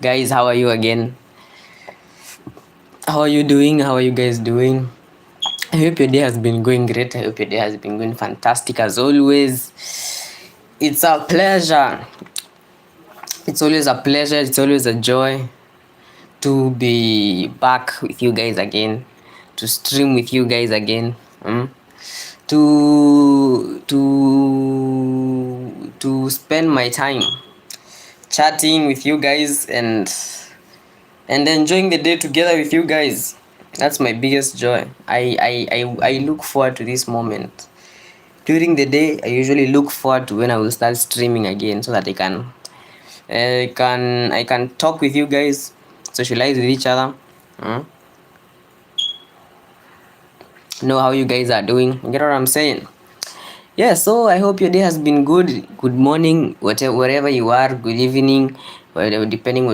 Guys, how are you again? How are you doing? How are you guys doing? I hope your day has been going great. I hope your day has been going fantastic as always. It's a pleasure. It's always a pleasure. It's always a joy to be back with you guys again, to stream with you guys again, to spend my time chatting with you guys and enjoying the day together with you guys. That's my biggest joy. I look forward to this moment. During the day, I usually look forward to when I will start streaming again, so that I can talk with you guys, socialize with each other, know how you guys are doing. You get what I'm saying? Yeah, so I hope your day has been good. Good morning, wherever you are. Good evening, wherever, depending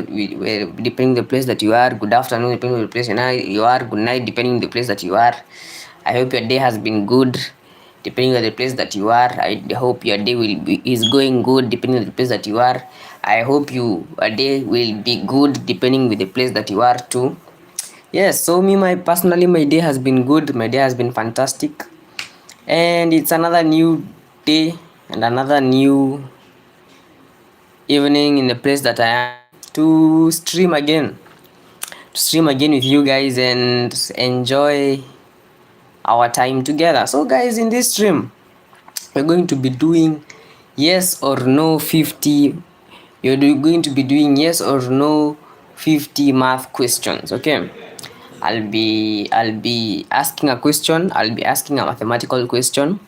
the place that you are. Good afternoon, depending on the place you are. Good night, depending on the place that you are. I hope your day has been good, depending on the place that you are. I hope your day is going good, depending on the place that you are. I hope your day will be good, depending with the place that you are too. Yes, so my day has been good. My day has been fantastic, and it's another new day and another new evening in the place that I am to stream again with you guys and enjoy our time together. So guys, in this stream we're going to be doing yes or no 50. Going to be doing yes or no 50 math questions. Okay, I'll be asking a question. I'll be asking a mathematical question,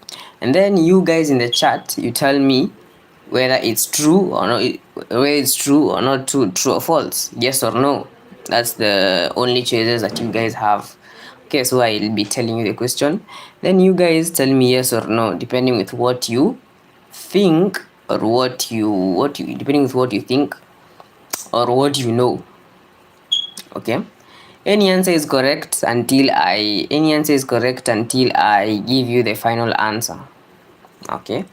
and then you guys in the chat, you tell me whether it's true or not, whether it's true or not true or false, yes or no. That's the only choices that you guys have. Okay, so I'll be telling you the question, then you guys tell me yes or no, depending with what you think, or what you depending with what you think or what you know. Okay, any answer is correct until I give you the final answer. Okay,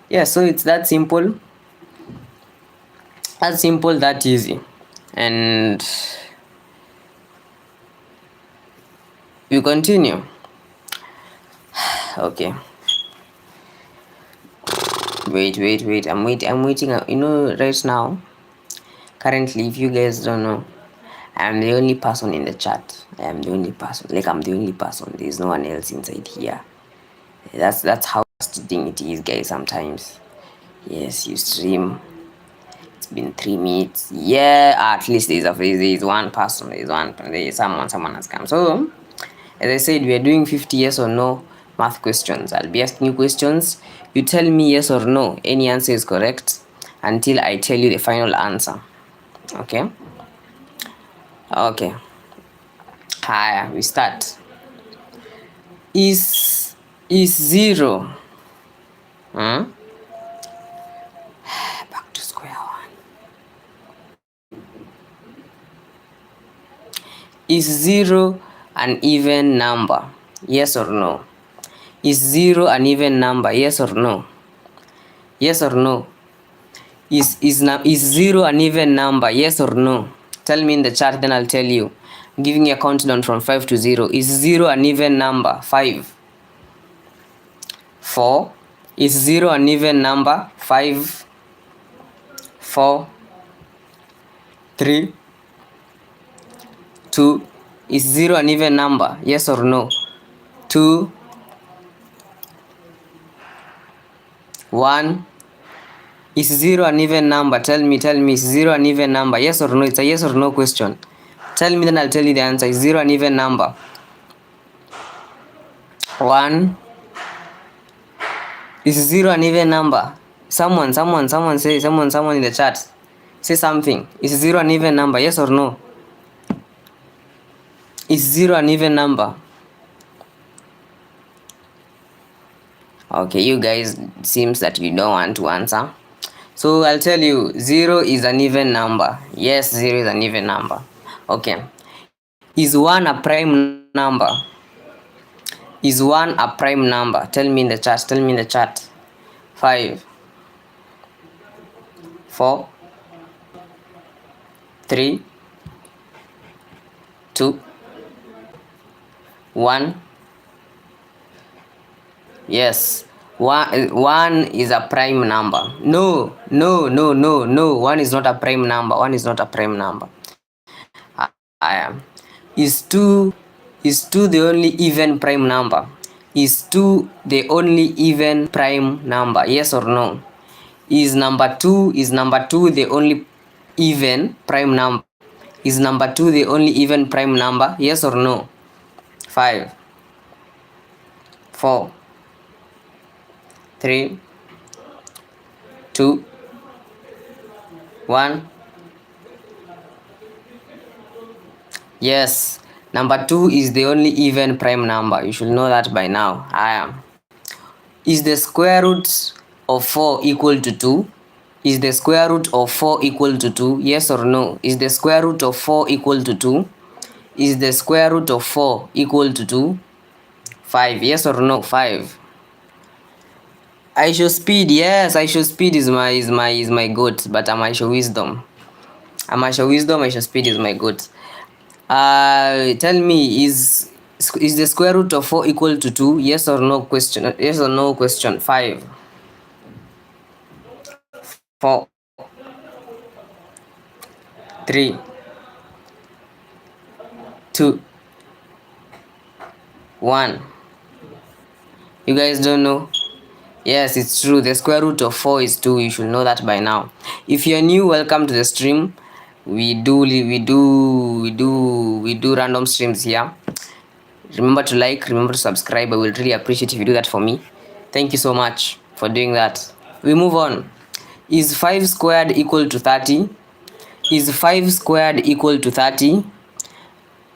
yeah, so it's that simple, that easy, and we continue. Okay, wait, I'm waiting. Right now, currently, if you guys don't know, I'm the only person in the chat. I'm the only person. I'm the only person. There's no one else inside here. That's how frustrating it is, guys. Sometimes, yes, you stream. It's been 3 minutes. Yeah, at least there's one person. There's someone has come. So, as I said, we are doing 50 yes or no math questions. I'll be asking you questions. You tell me yes or no. Any answer is correct until I tell you the final answer. Okay? Okay. Higher, we start. Is zero? Back to square one. Is zero an even number? Yes or no? Is zero an even number? Yes or no? Yes or no? Is zero an even number? Yes or no? Tell me in the chat, then I'll tell you. I'm giving you a countdown from 5 to 0. Is zero an even number? 5, 4. Is zero an even number? 5, 4, 3, 2. Is zero an even number? Yes or no? 2, 1. Is zero an even number? Tell me, is zero an even number? Yes or no? It's a yes or no question. Tell me, then I'll tell you the answer. Is zero an even number? 1. Is zero an even number? Someone say, someone in the chat. Say something. Is zero an even number? Yes or no? Is zero an even number? Okay, you guys, seems that you don't want to answer. So I'll tell you, 0 is an even number. Yes, 0 is an even number. Okay. Is 1 a prime number? Is 1 a prime number? Tell me in the chat. 5, 4, 3, 2, 1. Yes, one is a prime number. No, no, no, no, no. One is not a prime number. One is not a prime number. Is 2 the only even prime number? Is 2 the only even prime number? Yes or no? Is number 2 the only even prime number? Is number 2 the only even prime number? Yes or no? 5, 4, 3, 2, 1. Yes, number 2 is the only even prime number. You should know that by now. Is the square root of 4 equal to 2? Is the square root of 4 equal to 2? Yes or no? Is the square root of 4 equal to 2? Is the square root of 4 equal to 2? 5. Yes or no? 5. I show speed. Yes, I show speed is my goat, but I show wisdom. I show wisdom. I show speed is my goat. Tell me, is the square root of 4 equal to 2? Yes or no question? Yes or no question? 5, 4, 3, 2, 1. You guys don't know? Yes, it's true. The square root of 4 is 2. You should know that by now. If you're new, welcome to the stream. We do random streams here. Remember to like, remember to subscribe. I will really appreciate if you do that for me. Thank you so much for doing that. We move on. Is 5 squared equal to 30? Is 5 squared equal to 30?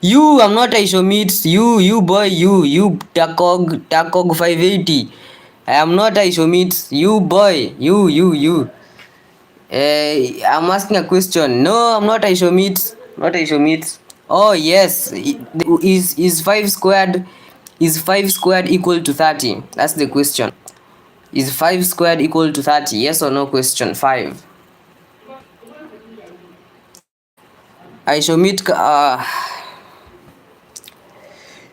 You, I'm not Ishomit. You boy, you Takog 580. I am not Ishomit. You boy, you. I'm asking a question. No, I'm not Ishomit. Not Ishomit. Oh yes, is 5 squared equal to 30? That's the question. Is 5 squared equal to 30? Yes or no question? 5. Ishomit.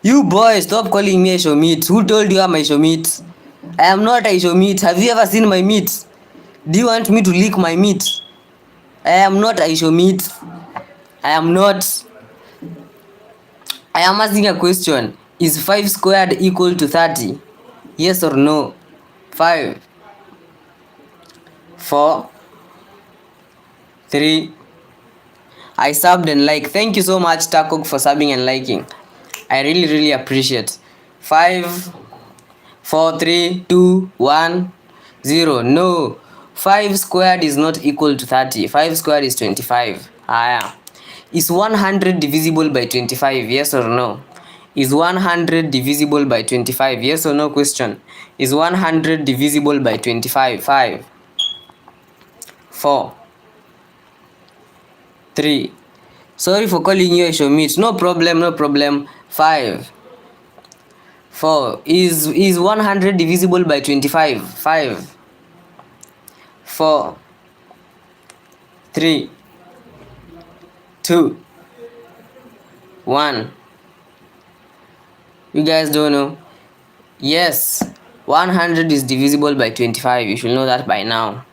You boy, stop calling me Ishomit. Who told you I'm Ishomit? I am not Ishomit. Have you ever seen my meat? Do you want me to lick my meat? I am not Ishomit. I am not. I am asking a question. Is 5 squared equal to 30? Yes or no? 5, 4, 3. I subbed and like. Thank you so much, Takok, for subbing and liking. I really appreciate. 5, 4, 3, 2, 1, 0. No. 5 squared is not equal to 30. 5 squared is 25. Is 100 divisible by 25? Yes or no? Is 100 divisible by 25? Yes or no question? Is 100 divisible by 25? 5, 4, 3. Sorry for calling you a Shomit. No problem. 5, 4. Is 100 divisible by 25? 5, 4, 3, 2, 1. You guys don't know? Yes, 100 is divisible by 25. You should know that by now.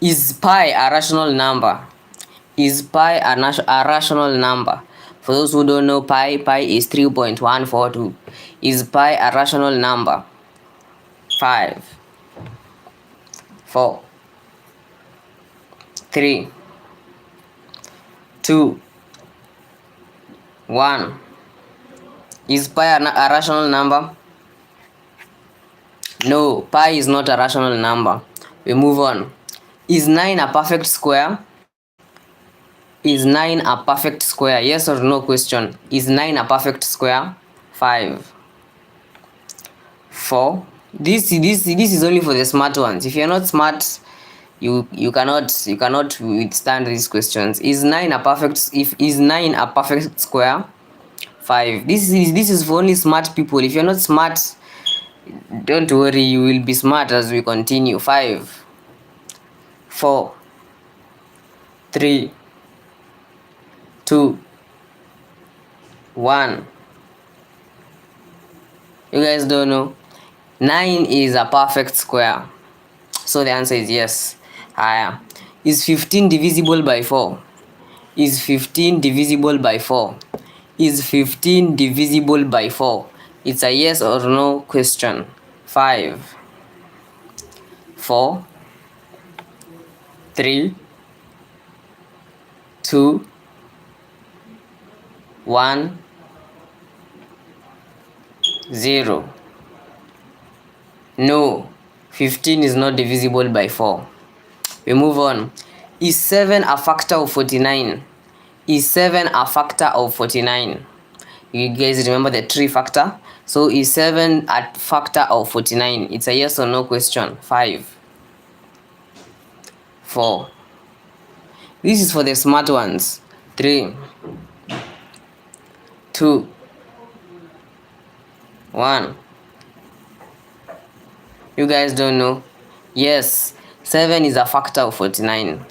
Is pi a rational number? Is pi a rational number? For those who don't know, pi is 3.142. Is pi a rational number? 5, 4, 3, 2, 1. Is pi a rational number? No, pi is not a rational number. We move on. Is 9 a perfect square? Is 9 a perfect square? Yes or no question. Is 9 a perfect square? 5, 4. This is only for the smart ones. If you're not smart, you cannot withstand these questions. Is 9 a perfect square? 5. This is for only smart people. If you're not smart, don't worry, you will be smart as we continue. 5, 4, 3, 2, 1. You guys don't know? 9 is a perfect square. So the answer is yes. Is 15 divisible by 4? Is 15 divisible by 4? Is 15 divisible by 4? It's a yes or no question. 5, 4, 3, 2, 1, 0. No, 15 is not divisible by 4. We move on. Is 7 a factor of 49? Is 7 a factor of 49? You guys remember the 3 factor? So is 7 a factor of 49? It's a yes or no question. 5, 4. This is for the smart ones. 3, 2, 1. You guys don't know? Yes, 7 is a factor of 49.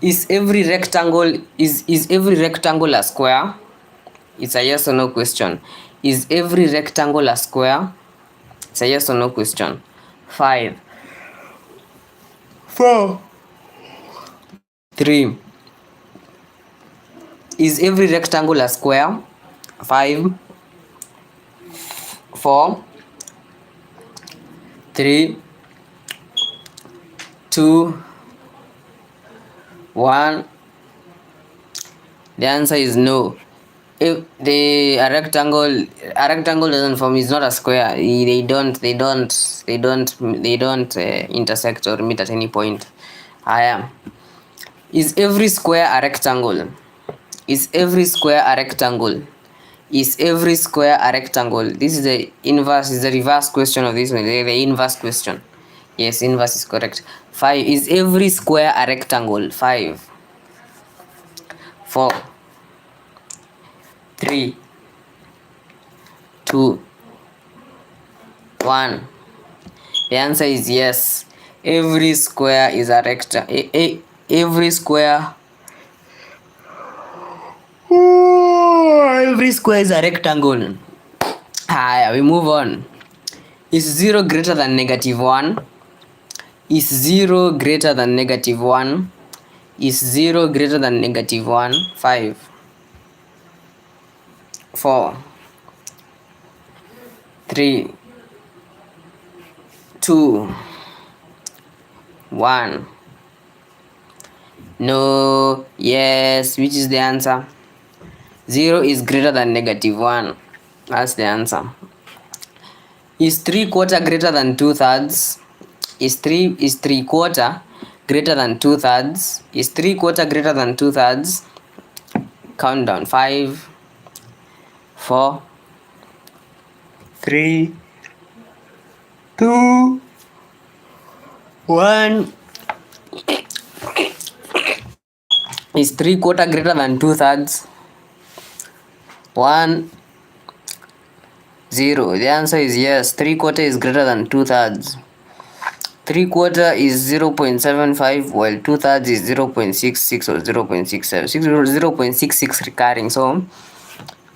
Is every rectangle a square? It's a yes or no question. Is every rectangle a square? It's a yes or no question. 5, 4, 3. Is every rectangle a square? 5, 4, 3, 2, 1. The answer is no. If a rectangle doesn't form, is not a square. They don't intersect or meet at any point. Is every square a rectangle? Is every square a rectangle? Is every square a rectangle? This is the inverse, is the reverse question of this one, the inverse question. Yes, inverse is correct. 5. Is every square a rectangle? 5, 4, 3, 2, 1. The answer is yes. Every square is a rectangle. Every square is a rectangle. We move on. Is 0 greater than -1? Is 0 greater than -1? Is 0 greater than -1? 5, 4, 3, 2, 1. No, yes. Which is the answer? 0 is greater than -1. That's the answer. Is 3/4 greater than 2/3? Is 3/4 greater than 2/3? Is 3/4 greater than 2/3? Count down. 5, 4, 3, 2, 1. Is 3/4 greater than 2/3? 1, 0. The answer is yes. 3/4 is greater than 2/3. 3/4 is 0.75, while 2/3 is 0.66 or 0.67. 0.66 recurring, so you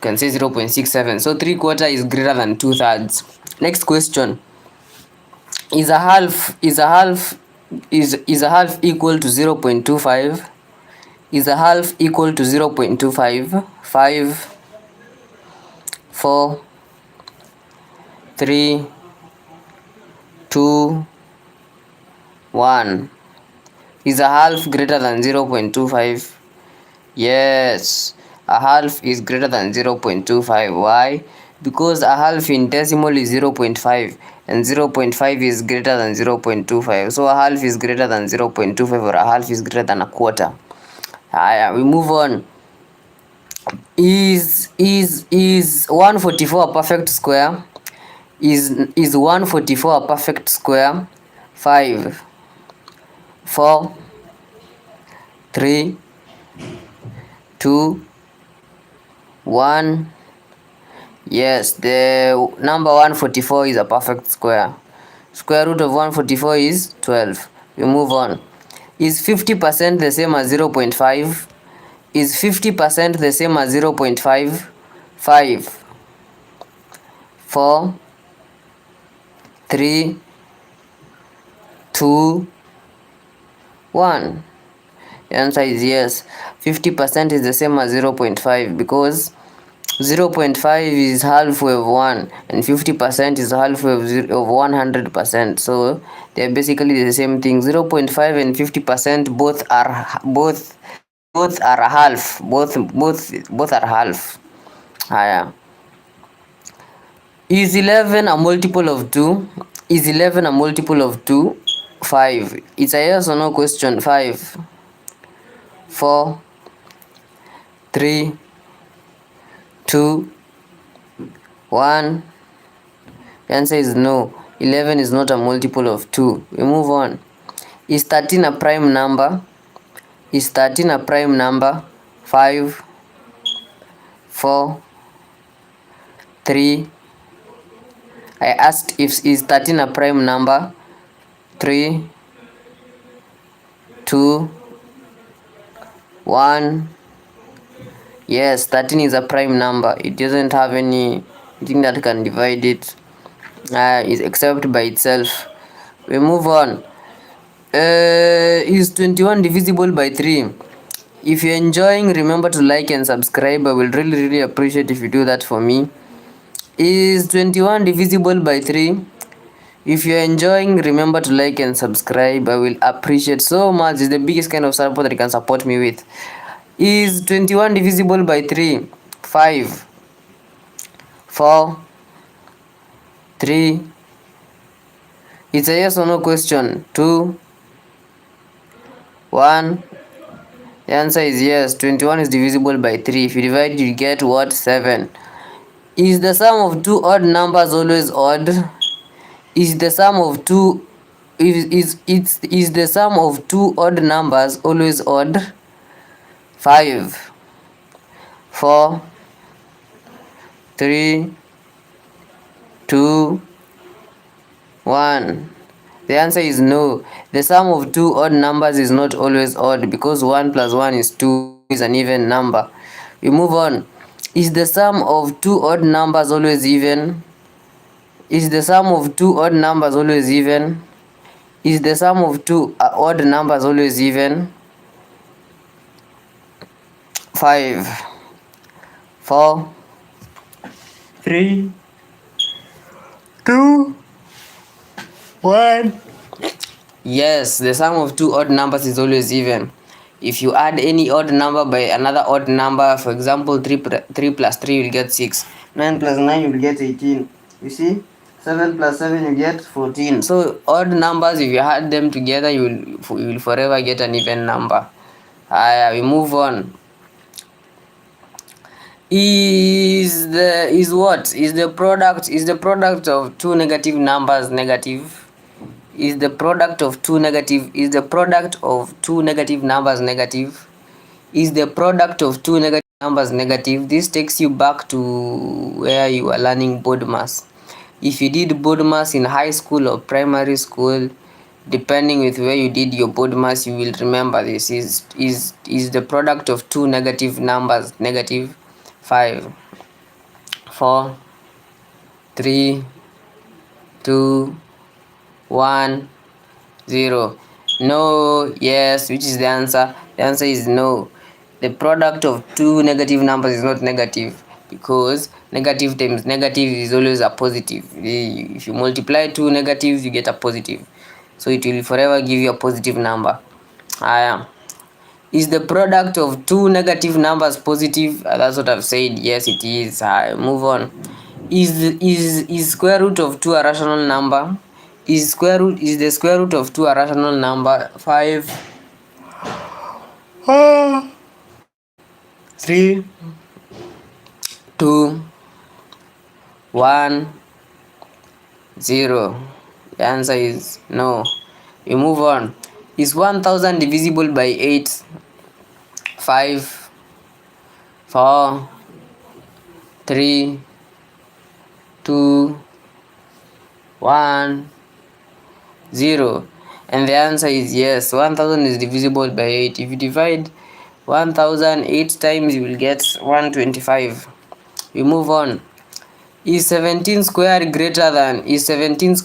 can say 0.67. So 3/4 is greater than 2/3. Next question. Is a half equal to 0.25? Is a half equal to 0.25? 5, 4, 3, 2, 1. Is a half greater than 0.25? Yes, a half is greater than 0.25. Why? Because a half in decimal is 0.5 and 0.5 is greater than 0.25. So a half is greater than 0.25, or a half is greater than a quarter. We move on. Is 144 a perfect square? Is 144 a perfect square? 5, 4, 3, 2, 1. Yes, the number 144 is a perfect square. Square root of 144 is 12. We move on. Is 50% the same as 0.5? Is 50% the same as 0.5? 5, 4, 3, 2, 1. The answer is yes. 50% is the same as 0.5 because 0.5 is halfway of 1 and 50% is halfway of 100%. So they're basically the same thing. 0.5 and 50% both are half. Both are half. Higher. Is 11 a multiple of 2? Is 11 a multiple of 2? 5. It's a yes or no question. 5, 4, 3, 2, 1. The answer is no. 11 is not a multiple of 2. We move on. Is 13 a prime number? Is 13 a prime number? 5, 4, 3. I asked if is 13 a prime number? 3, 2, 1. Yes, 13 is a prime number. It doesn't have anything that can divide it. Is except by itself. We move on. Is 21 divisible by 3? If you're enjoying, remember to like and subscribe. I will really appreciate if you do that for me. Is 21 divisible by 3? If you're enjoying, remember to like and subscribe. I will appreciate so much. It's the biggest kind of support that you can support me with. Is 21 divisible by 3? 5, 4, 3. It's a yes or no question. 2, 1. The answer is yes. 21 is divisible by 3. If you divide, you get what? 7. Is the sum of two odd numbers always odd? Is the sum of two is the sum of two odd numbers always odd? 5, 4, 3, 2, 1. The answer is no. The sum of two odd numbers is not always odd because 1 plus 1 is 2 is an even number. We move on. Is the sum of two odd numbers always even? Is the sum of two odd numbers always even? Is the sum of two odd numbers always even? 5, 4, 3, 2, 1. Yes, the sum of two odd numbers is always even. If you add any odd number by another odd number, for example, 3 plus 3, you'll get 6. 9 plus 9, you'll get 18. You see? 7 plus 7, you get 14. So, odd numbers, if you add them together, you will forever get an even number. We move on. Is the product of two negative numbers negative? Is the product of two negative numbers negative? Is the product of two negative numbers negative? This takes you back to where you are learning board mass. If you did board mass in high school or primary school, depending with where you did your board mass, you will remember this. Is the product of two negative numbers negative? 5, 4, 3, 2, 1, 0. No. Yes. Which is the answer? The answer is no. The product of two negative numbers is not negative because negative times negative is always a positive. If you multiply two negatives, you get a positive. So it will forever give you a positive number. Is the product of two negative numbers positive? That's what I've said. Yes, it is. Move on. Is square root of 2 a rational number? Is the square root of 2 a rational number? 5, 3, 2, 1, 0. The answer is no. We move on. Is 1000 divisible by 8? 5, 4, 3, 2, 1, 0. And the answer is yes. 1000 is divisible by 8. If you divide 1000 8 times, you will get 125. We move on. Is 17 squared greater than 300? Is 17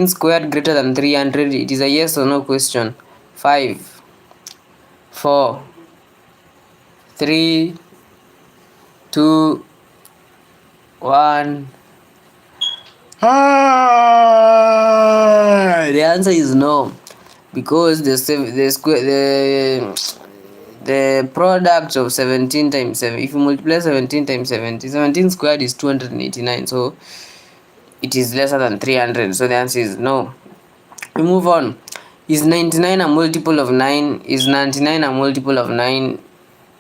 squared greater than 300? It is a yes or no question. 5, 4, 3, 2, 1. The answer is no, because the product of 17 times 7, if you multiply 17 times 70, 17 squared is 289, so it is lesser than 300, so the answer is no. We move on. Is 99 a multiple of 9? Is 99 a multiple of 9?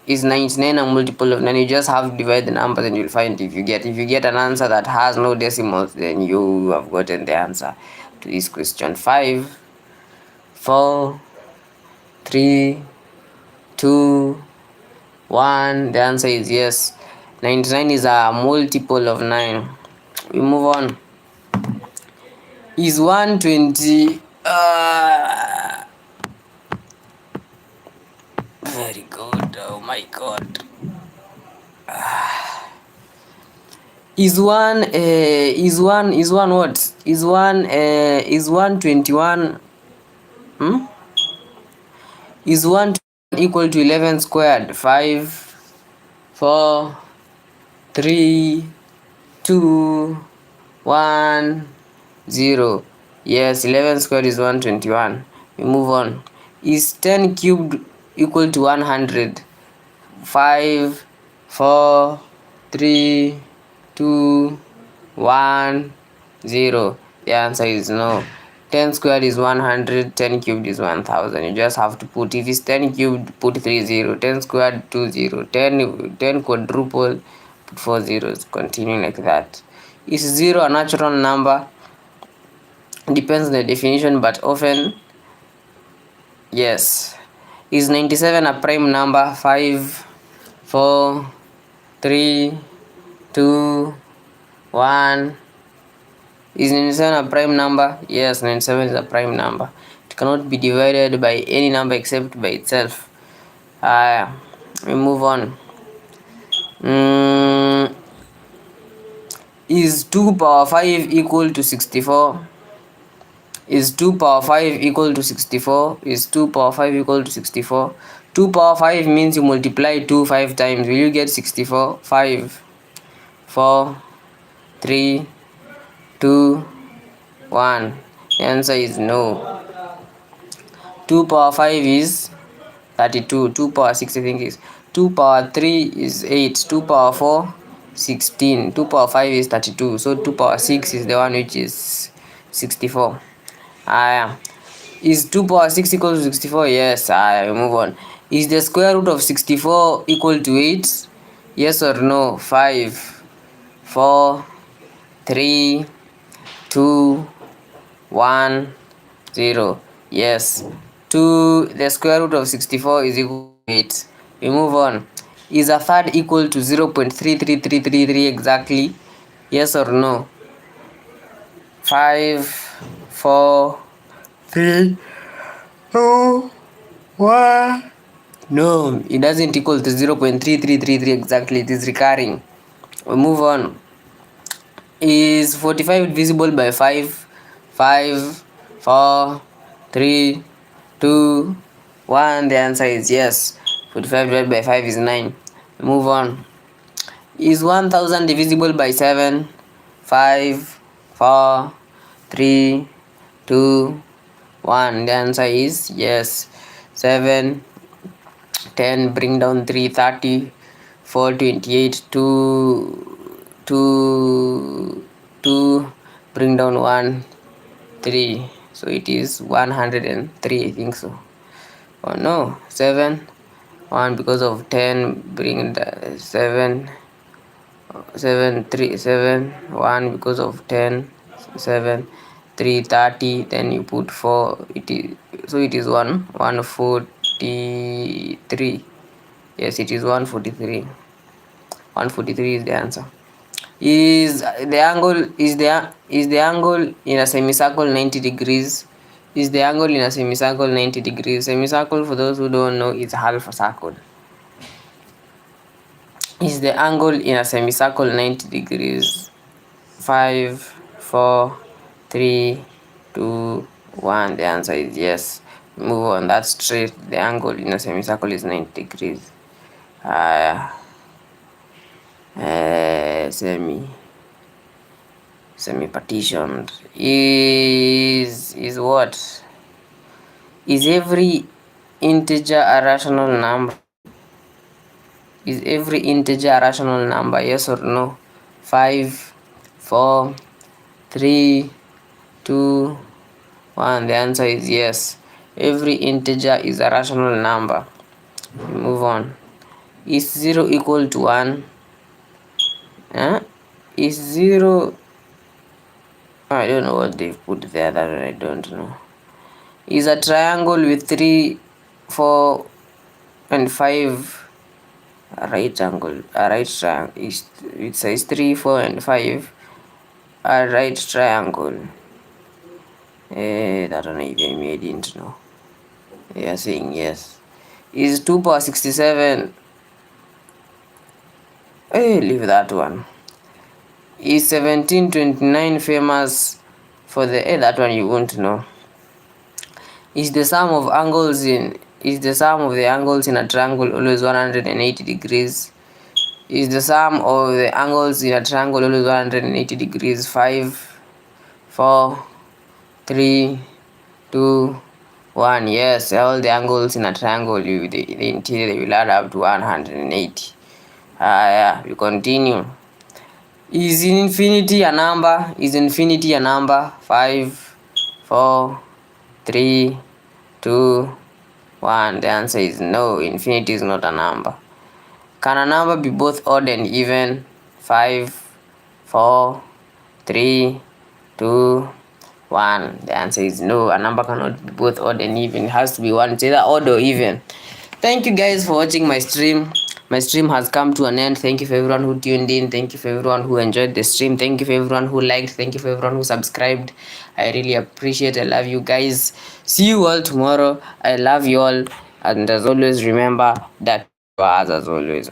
Is 99 a multiple of 9? You just have to divide the numbers and you'll find. If you get an answer that has no decimals, then you have gotten the answer to this question. 5, 4, 3, 2, 1. The answer is yes. 99 is a multiple of 9. We move on. Is 120 very good. Oh my god. Is one what? Is 121 is 1 equal to 11 squared? 5, 4, 3, 2, 1, 0. Yes, 11 squared is 121. We move on. Is 10 cubed equal to 100? 5, 4, 3, 2, 1, 0. The answer is no. 10 squared is 100, 10 cubed is 1000. You just have to put, if it's 10 cubed, put 3 0, 10 squared, 2 0, 10 quadruple, put 4 zeros, continuing like that. Is 0 a natural number? Depends on the definition, but often yes. Is 97 a prime number? 5, 4, 3, 2, 1. Is 97 a prime number? Yes, 97 is a prime number. It cannot be divided by any number except by itself. We move on. Is 2 power 5 equal to 64? Is 2 power 5 equal to 64? Is 2 power 5 equal to 64? 2 power 5 means you multiply 2 5 times. Will you get 64? 5, 4, 3, 2, 1. The answer is no. 2 power 5 is 32. 2 power 6 I think is 2 power 3 is 8. 2 power 4 16. 2 power 5 is 32. So 2 power 6 is the one which is 64. Is 2 power 6 equal to 64? Yes. Move on. Is the square root of 64 equal to 8? Yes or no? 5, 4, 3, 2, 1, 0. Yes. The square root of 64 is equal to 8. We move on. Is a third equal to 0.33333 exactly? Yes or no? 5, 4, 3, 2, 1. No, it doesn't equal to 0.3333 exactly. It is recurring. We move on. Is 45 divisible by 5? 5, 4, 3, 2, 1. The answer is yes. 45 divided by 5 is 9. We move on. Is 1000 divisible by 7? 5, 4, 3, 2, 1. The answer is yes. 7, 10, bring down 3, 30, 4, 28, 2, bring down 1, 3. So it is 103, I think so. Oh no, 7, 1 because of 10, bring the 7, 7, 3, 7, 1 because of 10, 7, 3, 30, then you put 4, it is, so it is 143. Yes, it is 143. 143 is the answer. Is the angle in a semicircle 90 degrees? Is the angle in a semicircle 90 degrees? Semicircle, for those who don't know, is half a circle. Is the angle in a semicircle 90 degrees? 5, 4, 3, 2, 1. The answer is yes. Move on. That's straight. The angle in a semicircle is 90 degrees. Uh, semi partitioned is what? Is every integer a rational number? Is every integer a rational number? Yes or no? 5, 4, 3, 2, 1. The answer is yes. Every integer is a rational number. Move on. Is 0 equal to 1? Is 0... I don't know what they've put there, that I don't know. Is a triangle with 3, 4, and 5 a right angle? A right triangle is with size 3, 4, and 5 a right triangle? That one even me, I didn't know. They are saying yes. Is 2 power 67? Leave that one. Is 1729 famous for the... that one you won't know. Is the sum of the angles in a triangle always 180 degrees? Is the sum of the angles in a triangle always 180 degrees? 5, 4, 3, 2, 1. Yes, all the angles in a triangle, the interior, will add up to 180. Yeah, we continue. Is infinity a number? Is infinity a number? 5, 4, 3, 2, 1. The answer is no. Infinity is not a number. Can a number be both odd and even? 5, 4, 3, 2, 1. The answer is no. A number cannot be both odd and even. It has to be one. It's either odd or even. Thank you guys for watching my stream. My stream has come to an end. Thank you for everyone who tuned in. Thank you for everyone who enjoyed the stream. Thank you for everyone who liked. Thank you for everyone who subscribed. I really appreciate. I love you guys. See you all tomorrow. I love you all. And as always, remember that you are as always.